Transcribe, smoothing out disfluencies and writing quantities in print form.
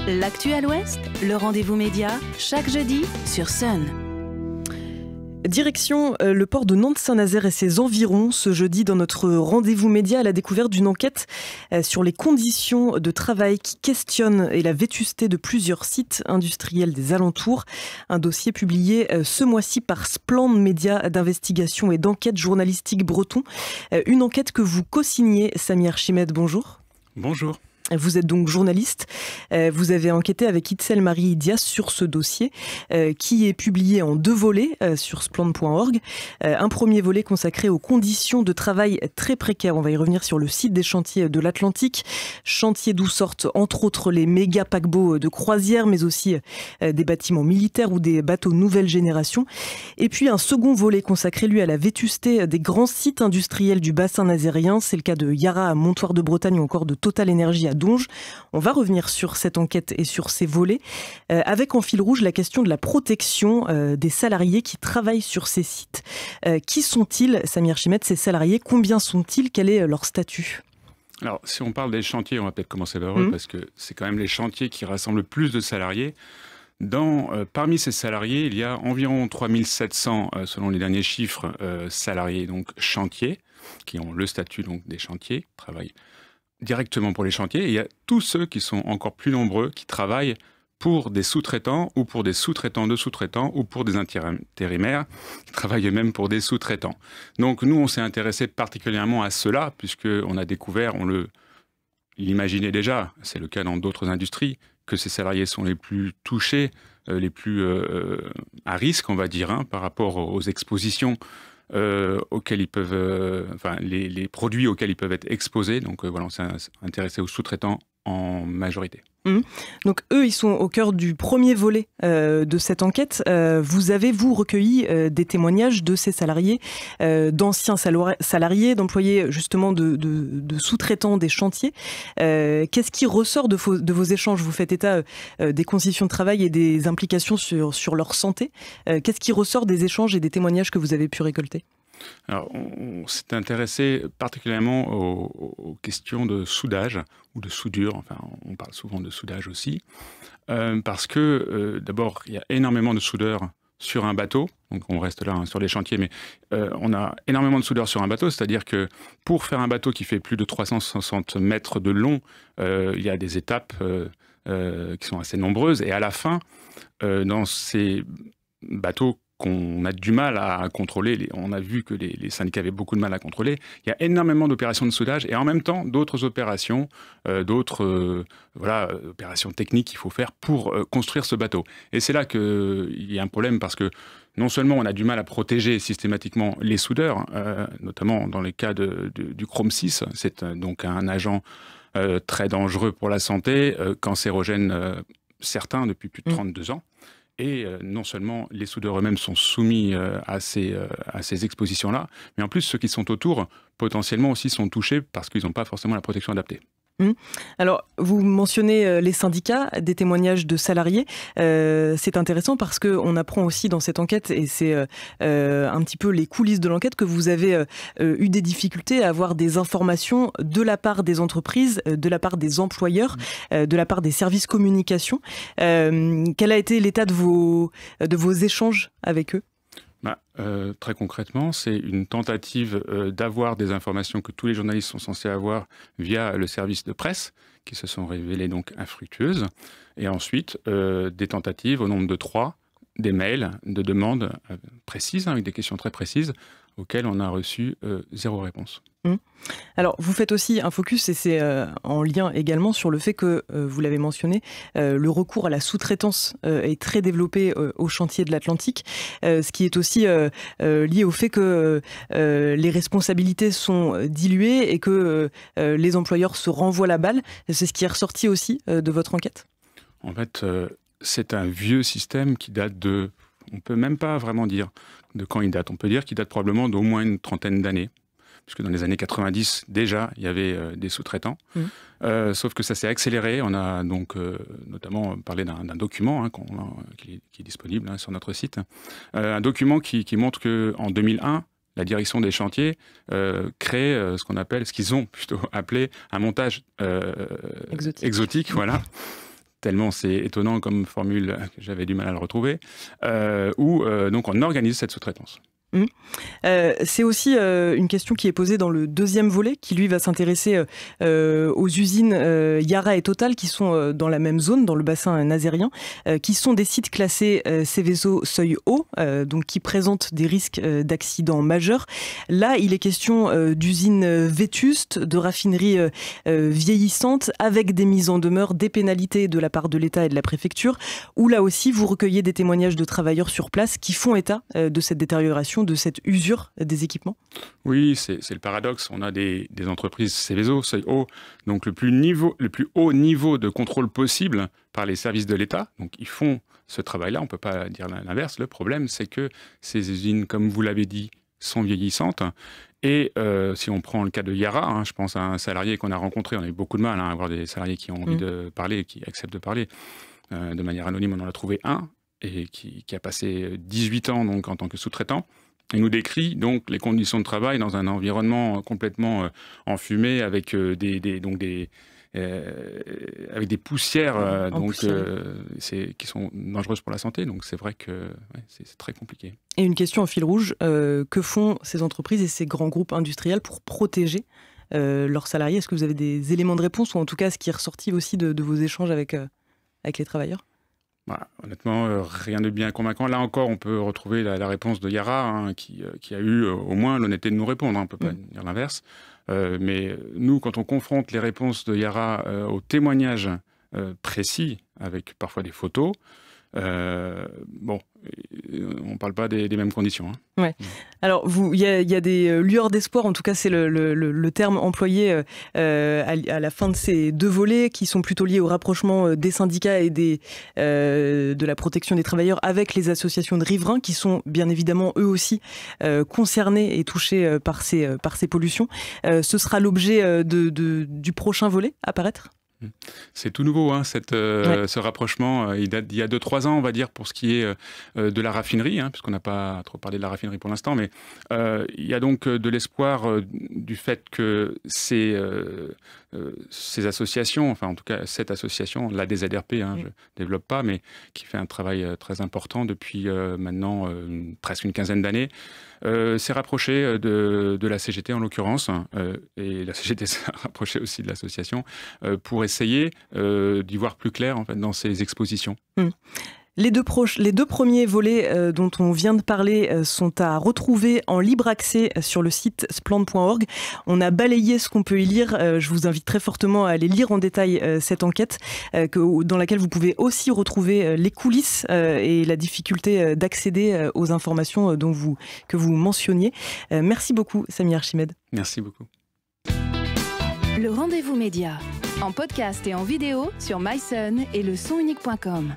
L'actu à l'Ouest, le rendez-vous média, chaque jeudi sur Sun. Direction le port de Nantes-Saint-Nazaire et ses environs ce jeudi dans notre rendez-vous média à la découverte d'une enquête sur les conditions de travail qui questionnent et la vétusté de plusieurs sites industriels des alentours. Un dossier publié ce mois-ci par Splendid Média d'investigation et d'enquête journalistique breton. Une enquête que vous co-signez, Samy Archimède, bonjour. Bonjour. Vous êtes donc journaliste, vous avez enquêté avec Itzel Marie Dias sur ce dossier qui est publié en 2 volets sur splendid.org. Un premier volet consacré aux conditions de travail très précaires, on va y revenir sur le site des chantiers de l'Atlantique, chantiers d'où sortent entre autres les méga paquebots de croisière mais aussi des bâtiments militaires ou des bateaux nouvelle génération. Et puis un second volet consacré lui à la vétusté des grands sites industriels du bassin nazérien, c'est le cas de Yara à Montoire de Bretagne ou encore de Total Énergie à Donge. On va revenir sur cette enquête et sur ces volets, avec en fil rouge la question de la protection des salariés qui travaillent sur ces sites. Qui sont-ils, Samy Archimède, ces salariés? Combien sont-ils? Quel est leur statut? Alors, si on parle des chantiers, on va peut-être commencer par eux, parce que c'est quand même les chantiers qui rassemblent le plus de salariés. Parmi ces salariés, il y a environ 3700, selon les derniers chiffres, salariés donc chantiers, qui ont le statut donc des chantiers, travaillent directement pour les chantiers. Et il y a tous ceux qui sont encore plus nombreux, qui travaillent pour des sous-traitants ou pour des sous-traitants de sous-traitants ou pour des intérimaires qui travaillent même pour des sous-traitants. Donc nous, on s'est intéressé particulièrement à cela, puisqu'on a découvert, on l'imaginait déjà, c'est le cas dans d'autres industries, que ces salariés sont les plus touchés, les plus à risque, on va dire, par rapport aux expositions auxquels ils peuvent, les produits auxquels ils peuvent être exposés. Donc voilà, on s'est intéressé aux sous-traitants en majorité. Donc eux, ils sont au cœur du premier volet de cette enquête. Vous avez, recueilli des témoignages de ces salariés, d'anciens salariés, d'employés justement de sous-traitants des chantiers. Qu'est-ce qui ressort de vos échanges? Vous faites état des conditions de travail et des implications sur leur santé. Qu'est-ce qui ressort des échanges et des témoignages que vous avez pu récolter? Alors, on s'est intéressé particulièrement aux questions de soudage ou de soudure, enfin on parle souvent de soudage aussi, parce que d'abord il y a énormément de soudeurs sur un bateau, donc on reste là sur les chantiers, mais on a énormément de soudeurs sur un bateau, c'est-à-dire que pour faire un bateau qui fait plus de 360 mètres de long, il y a des étapes qui sont assez nombreuses, et à la fin, dans ces bateaux qu'on a du mal à contrôler, on a vu que les syndicats avaient beaucoup de mal à contrôler, il y a énormément d'opérations de soudage et en même temps d'autres opérations, opérations techniques qu'il faut faire pour construire ce bateau. Et c'est là qu'il y a un problème parce que non seulement on a du mal à protéger systématiquement les soudeurs, notamment dans les cas du chrome 6, c'est donc un agent très dangereux pour la santé, cancérogène certains depuis plus de 32 ans. Et non seulement les soudeurs eux-mêmes sont soumis à ces expositions-là, mais en plus ceux qui sont autour potentiellement aussi sont touchés parce qu'ils n'ont pas forcément la protection adaptée. Alors, vous mentionnez les syndicats, des témoignages de salariés. C'est intéressant parce qu'on apprend aussi dans cette enquête, et c'est un petit peu les coulisses de l'enquête, que vous avez eu des difficultés à avoir des informations de la part des entreprises, de la part des employeurs, de la part des services communication. Quel a été l'état de vos échanges avec eux ? Très concrètement, c'est une tentative d'avoir des informations que tous les journalistes sont censés avoir via le service de presse, qui se sont révélées donc infructueuses, et ensuite des tentatives au nombre de 3, des mails de demandes précises, avec des questions très précises, auxquelles on a reçu 0 réponse. Alors, vous faites aussi un focus, et c'est en lien également sur le fait que, vous l'avez mentionné, le recours à la sous-traitance est très développé au chantier de l'Atlantique, ce qui est aussi lié au fait que les responsabilités sont diluées et que les employeurs se renvoient la balle. C'est ce qui est ressorti aussi de votre enquête? En fait, c'est un vieux système qui date de... On ne peut même pas vraiment dire de quand il date. On peut dire qu'il date probablement d'au moins une trentaine d'années. Puisque dans les années 90, déjà, il y avait des sous-traitants. Sauf que ça s'est accéléré. On a donc notamment parlé d'un document qui est disponible sur notre site. Un document qui montre qu'en 2001, la direction des chantiers crée ce qu'ils ont plutôt appelé un montage exotique, voilà. tellement c'est étonnant comme formule que j'avais du mal à le retrouver, où donc on organise cette sous-traitance. C'est aussi une question qui est posée dans le deuxième volet, qui lui va s'intéresser aux usines Yara et Total qui sont dans la même zone, dans le bassin nazérien, qui sont des sites classés Seveso seuil haut, donc qui présentent des risques d'accidents majeurs. Là, il est question d'usines vétustes, de raffineries vieillissantes, avec des mises en demeure, des pénalités de la part de l'État et de la préfecture, où là aussi vous recueillez des témoignages de travailleurs sur place qui font état de cette détérioration, de cette usure des équipements? Oui, c'est le paradoxe. On a des entreprises Seveso, seuil haut, donc le plus haut niveau de contrôle possible par les services de l'État. Donc ils font ce travail-là, on ne peut pas dire l'inverse. Le problème, c'est que ces usines, comme vous l'avez dit, sont vieillissantes. Et si on prend le cas de Yara, je pense à un salarié qu'on a rencontré, on a eu beaucoup de mal à avoir des salariés qui ont envie de parler, qui acceptent de parler de manière anonyme. On en a trouvé un et qui a passé 18 ans donc, en tant que sous-traitant. Il nous décrit donc les conditions de travail dans un environnement complètement enfumé avec des poussières qui sont dangereuses pour la santé. Donc c'est vrai que c'est très compliqué. Et une question en fil rouge, que font ces entreprises et ces grands groupes industriels pour protéger leurs salariés? Est-ce que vous avez des éléments de réponse, ou en tout cas ce qui est ressorti aussi de vos échanges avec les travailleurs? Voilà, honnêtement, rien de bien convaincant. Là encore, on peut retrouver la réponse de Yara, qui a eu au moins l'honnêteté de nous répondre. On ne peut pas dire l'inverse. Mais nous, quand on confronte les réponses de Yara aux témoignages précis, avec parfois des photos, on ne parle pas des mêmes conditions. Ouais. Alors, il y a des lueurs d'espoir, en tout cas c'est le terme employé à la fin de ces deux volets, qui sont plutôt liés au rapprochement des syndicats et de la protection des travailleurs avec les associations de riverains, qui sont bien évidemment eux aussi concernés et touchés par ces pollutions. Ce sera l'objet du prochain volet à paraître? C'est tout nouveau, ce rapprochement. Il date d'il y a 2-3 ans, on va dire, pour ce qui est de la raffinerie, puisqu'on n'a pas trop parlé de la raffinerie pour l'instant, mais il y a donc de l'espoir du fait que ces associations, enfin en tout cas cette association, la DZRP, je ne développe pas, mais qui fait un travail très important depuis maintenant presque une quinzaine d'années, s'est rapproché de la CGT en l'occurrence, et la CGT s'est rapprochée aussi de l'association pour essayer d'y voir plus clair en fait, dans ces expositions. Les deux premiers volets dont on vient de parler sont à retrouver en libre accès sur le site splend.org. On a balayé ce qu'on peut y lire. Je vous invite très fortement à aller lire en détail cette enquête dans laquelle vous pouvez aussi retrouver les coulisses et la difficulté d'accéder aux informations que vous mentionniez. Merci beaucoup, Samy Archimède. Merci beaucoup. Le rendez-vous média, en podcast et en vidéo sur myson et lesonunique.com.